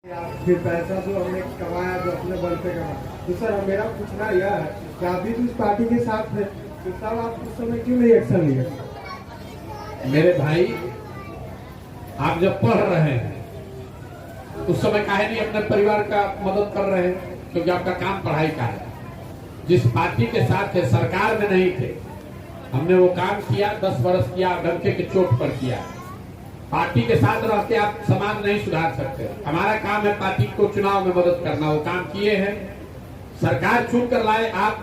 फिर पैसा जो हमने कमाया, जो अपने बल पे कमाया, तो सर मेरा पूछना यह है कि आप भी तो इस पार्टी के साथ थे, तो तब आप उस समय क्यों नहीं एक्शन लिए? मेरे भाई, आप जब पढ़ रहे हैं उस समय काहे नहीं अपने परिवार का मदद कर रहे हैं? क्योंकि आपका काम पढ़ाई का है। जिस पार्टी के साथ थे, सरकार में नहीं थे, हमने वो काम किया, 10 वर्ष किया, डंके के चोट पर किया। पार्टी के साथ रह के आप समाज नहीं सुधार सकते। हमारा काम है पार्टी को चुनाव में मदद करना, वो काम किए हैं। सरकार चुन कर लाए आप,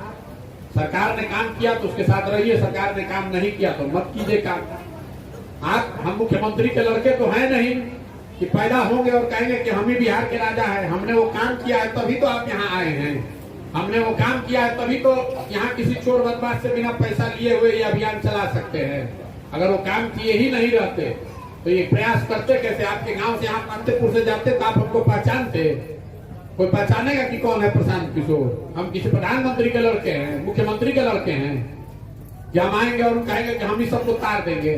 सरकार ने काम किया तो उसके साथ रहिए, सरकार ने काम नहीं किया तो मत कीजिए काम। आप, हम मुख्यमंत्री के लड़के तो हैं नहीं कि पैदा होंगे और कहेंगे कि हम ही बिहार के राजा हैं। हमने वो काम किया है तभी तो आप यहाँ आए हैं। हमने वो काम किया है तभी तो यहाँ किसी चोर बदमाश से बिना पैसा लिए हुए ये अभियान चला सकते हैं। अगर वो काम किए ही नहीं रहते तो ये प्रयास करते कैसे? आपके गांव से यहाँ कांतेपुर से जाते तो आप हमको पहचानते? कोई पहचानेगा कि कौन है प्रशांत किशोर? हम किसी प्रधानमंत्री के लड़के हैं, मुख्यमंत्री के लड़के हैं कि हम आएंगे और कहेंगे कि हम ही सबको तार देंगे?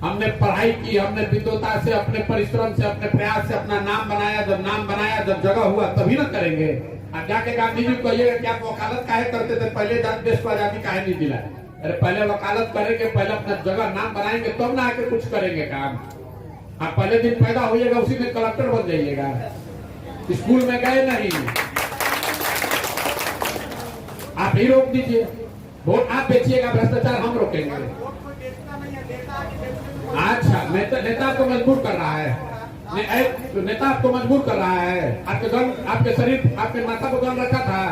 हमने पढ़ाई की, हमने विद्वता से, अपने परिश्रम से, अपने प्रयास से अपना नाम बनाया। जब नाम बनाया, जब जगह हुआ तभी ना करेंगे। अब जाके गांधी जी को कहिएगा कि आप वकालत काहे करते थे, पहले देश को आजादी काहे नहीं दिलाए? अरे पहले वकालत करेंगे, पहले अपना जगह नाम बनाएंगे तब ना आके कुछ करेंगे काम। आप पहले दिन पैदा होइएगा, उसी दिन कलेक्टर बन जाइएगा। स्कूल में गए नहीं, आप ही रोक दीजिए। वोट आप बेचिएगा, भ्रष्टाचार हम रोकेंगे। अच्छा, नेता आपको मजबूर कर रहा है। नेता आपको मजबूर कर रहा है। आपके गन, आपके शरीर, आपके माथा को गन रखा था।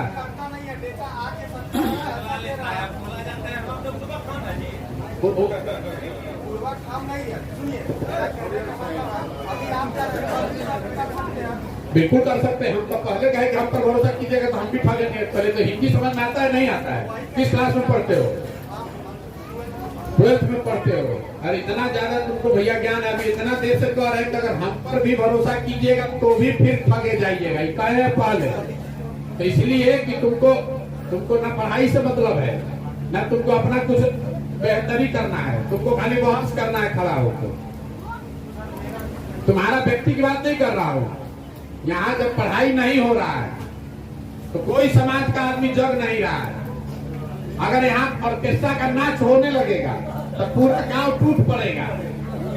बिल्कुल कर सकते हैं। हम तो पहले कहे कि हम पर भरोसा कीजिएगा तो हम भी ठगेंगे। पहले तो हिंदी समझ में आता है नहीं आता है? किस क्लास में पढ़ते हो? 12th में पढ़ते हो। अरे इतना ज्यादा तुमको भैया ज्ञान है। अभी इतना देर से कह रहे हैं कि अगर हम पर भी भरोसा कीजिएगा तो भी फिर ठगे जाइएगा। ये कहे पहले तो इसलिए कि तुमको ना पढ़ाई से मतलब है, ना तुमको अपना कुछ बेहतरी करना है, तुमको खाली बहस करना है खड़ा होकर। तुम्हारा व्यक्ति की बात नहीं कर रहा हूँ। यहाँ जब पढ़ाई नहीं हो रहा है तो कोई समाज का आदमी जग नहीं रहा है। अगर यहाँ ऑर्केस्ट्रा का नाच होने लगेगा तो पूरा गांव टूट पड़ेगा।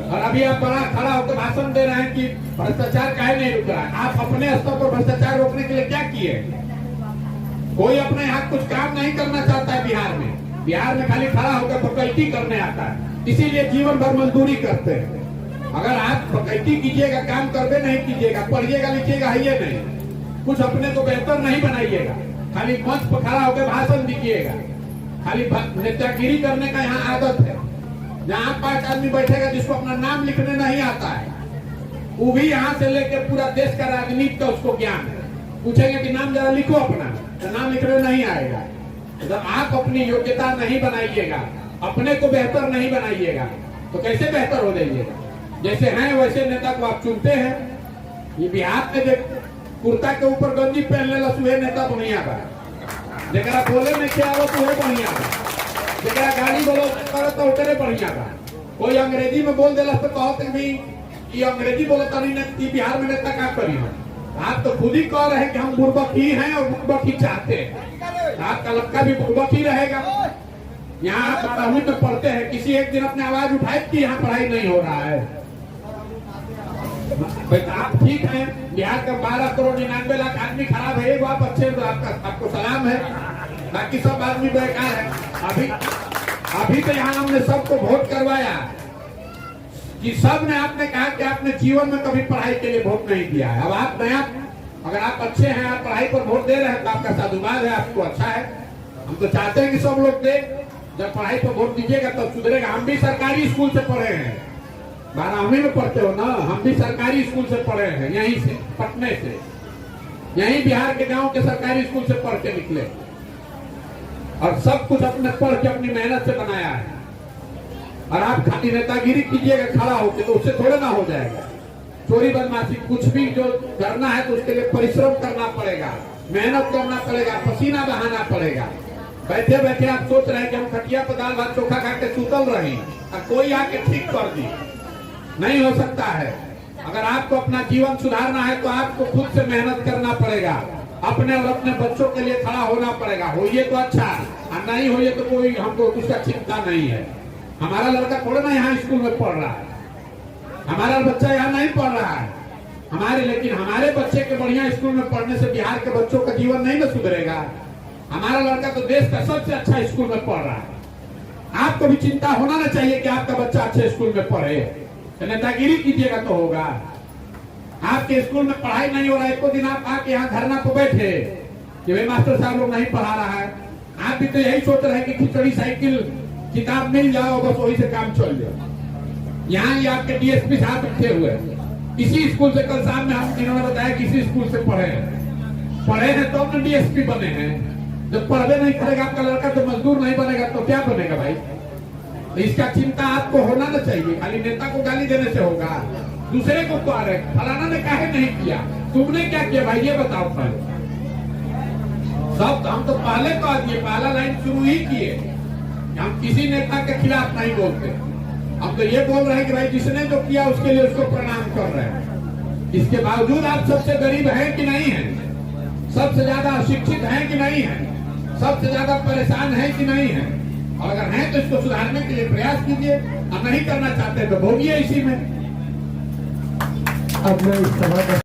और अभी आप बड़ा खड़ा होकर भाषण दे रहे हैं कि भ्रष्टाचार काहे नहीं रुक रहा है। आप अपने स्तर पर भ्रष्टाचार रोकने के लिए क्या किए? कोई अपने यहाँ कुछ काम नहीं करना चाहता है। बिहार में खाली खड़ा होकर फकैती करने आता है, इसीलिए जीवन भर मजदूरी करते हैं। अगर आप फकैती कीजिएगा, काम करते नहीं कीजिएगा, पढ़िएगा लिखिएगा है ये नहीं, कुछ अपने को बेहतर नहीं बनाइएगा, खाली मंच पर खड़ा होकर भाषण दीजिएगा, खाली नेतागिरी करने का यहाँ आदत है। जहाँ 5 आदमी बैठेगा जिसको अपना नाम लिखने नहीं आता है, वो भी यहाँ से लेकर पूरा देश का राजनीति का उसको ज्ञान है। पूछेंगे कि नाम जरा लिखो अपना, तो नाम लिखने नहीं आएगा। जब आप अपनी योग्यता नहीं बनाइएगा, अपने को बेहतर नहीं बनाइएगा, तो कैसे बेहतर हो जाइएगा? जैसे हैं वैसे नेता को आप चुनते हैं। ये बिहार में कुर्ता के ऊपर गंजी पहन ले सुहे नेता बढ़िया बा, जरा बोले में क्या हो तो बढ़िया बा, जरा गाड़ी बोलो तो उतरे बढ़िया बा। कोई अंग्रेजी में बोल देला तो कहते भी ये अंग्रेजी बोलता नहीं, बिहार में नेता क्या करी है? आप तो खुद ही कह रहे हैं कि हम बुर्बक ही हैं और बुर्बक ही चाहते हैं। आपका लड़का भी बुर्बक ही रहेगा। यहाँ आप 12वीं में पढ़ते हैं, किसी एक दिन अपने आवाज उठाए कि यहाँ पढ़ाई नहीं हो रहा है। आप ठीक है, बिहार का 12 करोड़ 99 लाख आदमी खराब है, वो आप अच्छे, आपको सलाम है। बाकी सब आदमी बेकार है। अभी तो यहाँ हमने सबको वोट करवाया कि सब ने आपने कहा कि आपने जीवन में कभी पढ़ाई के लिए वोट नहीं दिया है। अब आप नया, अगर आप अच्छे हैं, आप पढ़ाई पर वोट दे रहे हैं तो आपका साधुवाद है, आपको अच्छा है। हम तो चाहते हैं कि सब लोग दे। जब पढ़ाई पर वोट दीजिएगा तब सुधरेगा। हम भी सरकारी स्कूल से पढ़े हैं, 12वीं में पढ़ते हो ना, हम भी सरकारी स्कूल से पढ़े हैं, यहीं से, पटने से, यहीं बिहार के गांव के सरकारी स्कूल से पढ़ के निकले और सब कुछ अपने पढ़ के अपनी मेहनत से बनाया है। और आप खाली नेतागिरी कीजिएगा खड़ा होकर तो उससे थोड़े ना हो जाएगा। चोरी बदमाशी कुछ भी जो करना है तो उसके लिए परिश्रम करना पड़ेगा, मेहनत करना पड़ेगा, पसीना बहाना पड़ेगा। बैठे बैठे आप सोच रहे हैं कि हम खटिया पर दाल भात चोखा खा के सुतल रही और कोई आके ठीक कर दी, नहीं हो सकता है। अगर आपको अपना जीवन सुधारना है तो आपको खुद से मेहनत करना पड़ेगा, अपने और अपने बच्चों के लिए खड़ा होना पड़ेगा। होइए तो अच्छा, और नहीं होइए तो कोई हमको उसका चिंता नहीं है। हमारा लड़का थोड़ा ना यहाँ स्कूल में पढ़ रहा है, हमारा बच्चा यहाँ नहीं पढ़ रहा है लेकिन हमारे बच्चे के बढ़िया स्कूल में पढ़ने से बिहार के बच्चों का जीवन नहीं ना सुधरेगा। हमारा लड़का तो देश का सबसे अच्छा स्कूल में पढ़ रहा है। आपको भी चिंता होना ना चाहिए कि आपका बच्चा अच्छे स्कूल में पढ़े। तो नेतागिरी कीजिएगा तो होगा। आपके स्कूल में पढ़ाई नहीं हो रहा है, एक दिन आप आके यहाँ धरना पे बैठे कि भाई मास्टर साहब लोग नहीं पढ़ा रहा है। आप भी तो यही सोच रहे हैं कि खिचड़ी साइकिल किताब मिल जाओ, बस वही से काम चल जाए। यहाँ ही आपके डीएसपी साहब बैठे हुए, इसी स्कूल से कल शाम में हम इन्होंने बताया कि इसी स्कूल से पढ़े हैं तो अपने डीएसपी बने हैं। जब पढ़वे नहीं करेगा आपका लड़का तो मजदूर नहीं बनेगा तो क्या बनेगा भाई? तो इसका चिंता आपको होना ना चाहिए। खाली नेता को गाली देने से होगा, दूसरे को तो आ रहे फलाना ने काहे नहीं किया, तुमने क्या किया भाई ये बताओ। पहले सब हम तो पहले कह दिए, पहला लाइन शुरू ही किए, हम किसी नेता के खिलाफ नहीं बोलते। हम तो ये बोल रहे हैं कि भाई जिसने जो किया उसके लिए उसको प्रणाम कर रहे हैं। इसके बावजूद आप सबसे गरीब हैं कि नहीं हैं, सबसे ज्यादा अशिक्षित हैं कि नहीं हैं, सबसे ज्यादा परेशान हैं कि नहीं हैं। और अगर हैं तो इसको सुधारने के लिए प्रयास कीजिए, और नहीं करना चाहते तो भोगिए इसी में। अब मैं इस सभा का